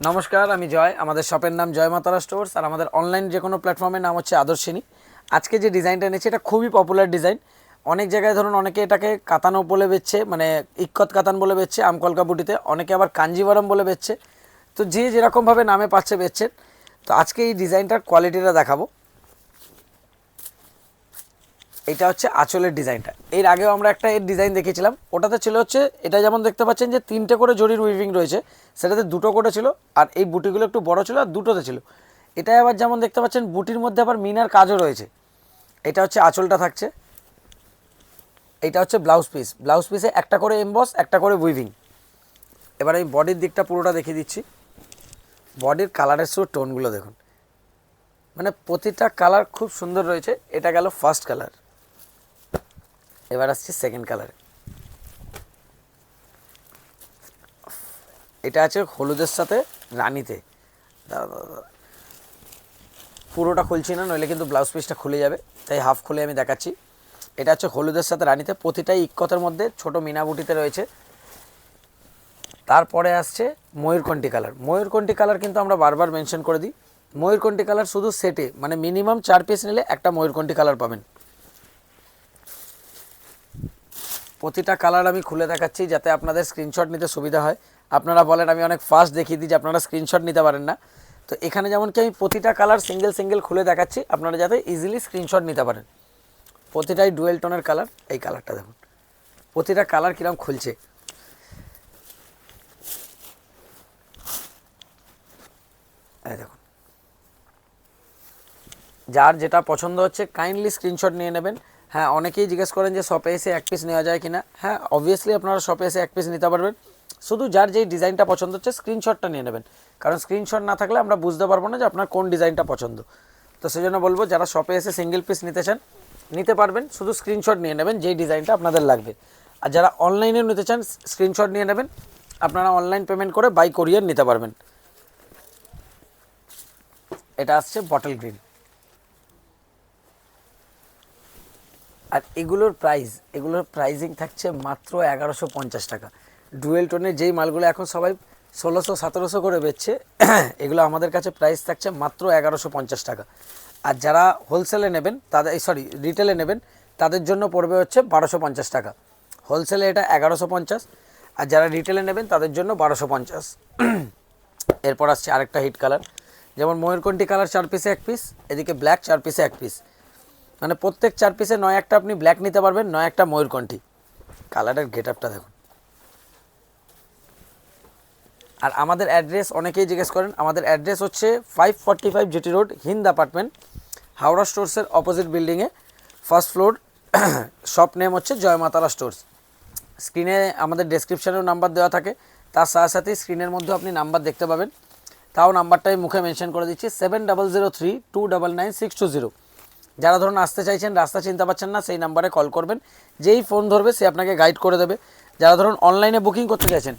নমস্কার, আমি জয়। আমাদের শপের নাম জয় মাতারা স্টোর্স আর আমাদের অনলাইন যে কোনো প্ল্যাটফর্মের নাম হচ্ছে আদর্শিনী। আজকে যে ডিজাইনটা এনেছি এটা খুবই পপুলার ডিজাইন। অনেক জায়গায় ধরুন অনেকে এটাকে কাতানো বলে বেচছে, মানে ইক্কত কাতান বলে বেচছে আমকলকা বুটিতে, অনেকে আবার কাঞ্জিভারম বলে বেচছে। তো যে যেরকমভাবে নামে পাচ্ছে বেচছেন। তো আজকে এই ডিজাইনটার কোয়ালিটিটা দেখাবো। এটা হচ্ছে আঁচলের ডিজাইনটা। এর আগেও আমরা একটা এর ডিজাইন দেখেছিলাম, ওটাতে ছিল হচ্ছে এটা যেমন দেখতে পাচ্ছেন যে 3টে করে জরির উইভিং রয়েছে, সেটাতে 2টো করে ছিল আর এই বুটিগুলো একটু বড় ছিল আর 2টোতে ছিল। এটা আবার যেমন দেখতে পাচ্ছেন বুটির মধ্যে আবার মিনার কাজও রয়েছে। এটা হচ্ছে আঁচলটা থাকছে, এটা হচ্ছে ব্লাউজ পিস। ব্লাউজ পিসে একটা করে এমবস, একটা করে উইভিং। এবার এই বডির দিকটা পুরোটা দেখিয়ে দিচ্ছি। বডির কালারের শুধু টোনগুলো দেখুন, মানে প্রতিটা কালার খুব সুন্দর রয়েছে। এটা গেল ফার্স্ট কালার। এবার আসছে সেকেন্ড কালারে। এটা আছে হলুদের সাথে রানিতে। পুরোটা খুলছি না, নইলে কিন্তু ব্লাউজ পিসটা খুলে যাবে, তাই হাফ খুলে আমি দেখাচ্ছি। এটা হচ্ছে হলুদের সাথে রানিতে, প্রতিটাই ইক্কতের মধ্যে ছোট মিনাবুটিতে রয়েছে। তারপরে আসছে ময়ূরকণ্ঠী কালার। ময়ূরকণ্ঠী কালার কিন্তু আমরা বারবার মেনশন করে দিই। ময়ূরকণ্ঠী কালার শুধু সেটে, মানে মিনিমাম 4 পিস নিলে একটা ময়ূরকণ্ঠী কালার পাবেন। প্রতিটা কালার আমি খুলে দেখাচ্ছি যাতে আপনাদের স্ক্রিনশট নিতে সুবিধা হয়। আপনারা বলেন আমি অনেক ফাস্ট দেখিয়ে দিই যে আপনারা স্ক্রিনশট নিতে পারেন না। তো এখানে যেমন কি আমি প্রতিটা কালার সিঙ্গেল সিঙ্গেল খুলে দেখাচ্ছি, আপনারা যাতে ইজিলি স্ক্রিনশট নিতে পারেন। প্রতিটাই ডুয়েল টোনের কালার। এই কালারটা দেখুন, প্রতিটা কালার কীরকম খুলছে। এই দেখুন, যার যেটা পছন্দ হচ্ছে কাইন্ডলি স্ক্রিনশট নিয়ে নেবেন। হ্যাঁ, অনেকেই জিজ্ঞেস করেন যে শপে এসে এক পিস নেওয়া যায় কিনা। হ্যাঁ, অবভিয়াসলি আপনারা শপে এসে এক পিস নিতে পারবেন। শুধু যার যেই ডিজাইনটা পছন্দ হচ্ছে স্ক্রিনশটটা নিয়ে নেবেন, কারণ স্ক্রিনশট না থাকলে আমরা বুঝতে পারবো না যে আপনার কোন ডিজাইনটা পছন্দ। তো সেই জন্য বলবো যারা শপে এসে সিঙ্গেল পিস নিতে চান নিতে পারবেন, শুধু স্ক্রিনশট নিয়ে নেবেন যেই ডিজাইনটা আপনাদের লাগবে। আর যারা অনলাইনেও নিতে চান স্ক্রিনশট নিয়ে নেবেন, আপনারা অনলাইন পেমেন্ট করে বাই কোরিয়ার নিতে পারবেন। এটা আসছে বটল গ্রিন। আর এগুলোর প্রাইজিং থাকছে মাত্র 1150 টাকা। ডুয়েল টোনের যেই মালগুলো এখন সবাই 1600-1700 করে বেচছে, এগুলো আমাদের কাছে প্রাইস থাকছে মাত্র 1150 টাকা। আর যারা হোলসেলে নেবেন রিটেলে নেবেন তাদের জন্য পড়বে হচ্ছে 1250 টাকা। হোলসেলে এটা 1150, আর যারা রিটেলে নেবেন তাদের জন্য 1250। এরপর আসছে আরেকটা হিট কালার, যেমন ময়ূরকণ্ঠী কালার 4 পিসে 1 পিস, এদিকে ব্ল্যাক 4 পিসে 1 পিস। মানে প্রত্যেক 4 পিসে নয় একটা আপনি ব্ল্যাক নিতে পারবেন, নয় একটা ময়ূরকণ্ঠী। কালারের গেট আপটা দেখুন। আর আমাদের অ্যাড্রেস অনেকেই জিজ্ঞেস করেন, আমাদের অ্যাড্রেস হচ্ছে 545 GT road, Hind apartment, Howrah স্টোর্সের অপোজিট বিল্ডিংয়ে, ফার্স্ট ফ্লোর। শপ নেম হচ্ছে জয় মাতারা স্টোর্স। স্ক্রিনে আমাদের ডেসক্রিপশানেও নাম্বার দেওয়া থাকে, তার সাথে সাথে স্ক্রিনের মধ্যেও আপনি নাম্বার দেখতে পাবেন। তাও নাম্বারটাই মুখে মেনশন করে দিচ্ছি, 7003299620। যারা ধরুন আসতে চাইছেন, রাস্তা চিনতে পারছেন না, সেই নাম্বারে কল করবেন। যেই ফোন ধরবে সে আপনাকে গাইড করে দেবে। যারা ধরুন অনলাইনে বুকিং করতে চাইছেন,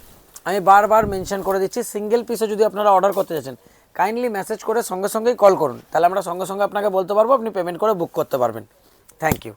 আমি বারবার মেনশন করে দিচ্ছি, সিঙ্গেল পিসে যদি আপনারা অর্ডার করতে চাইছেন কাইন্ডলি মেসেজ করে সঙ্গে সঙ্গেই কল করুন, তাহলে আমরা সঙ্গে সঙ্গে আপনাকে বলতে পারবো, আপনি পেমেন্ট করে বুক করতে পারবেন। Thank you.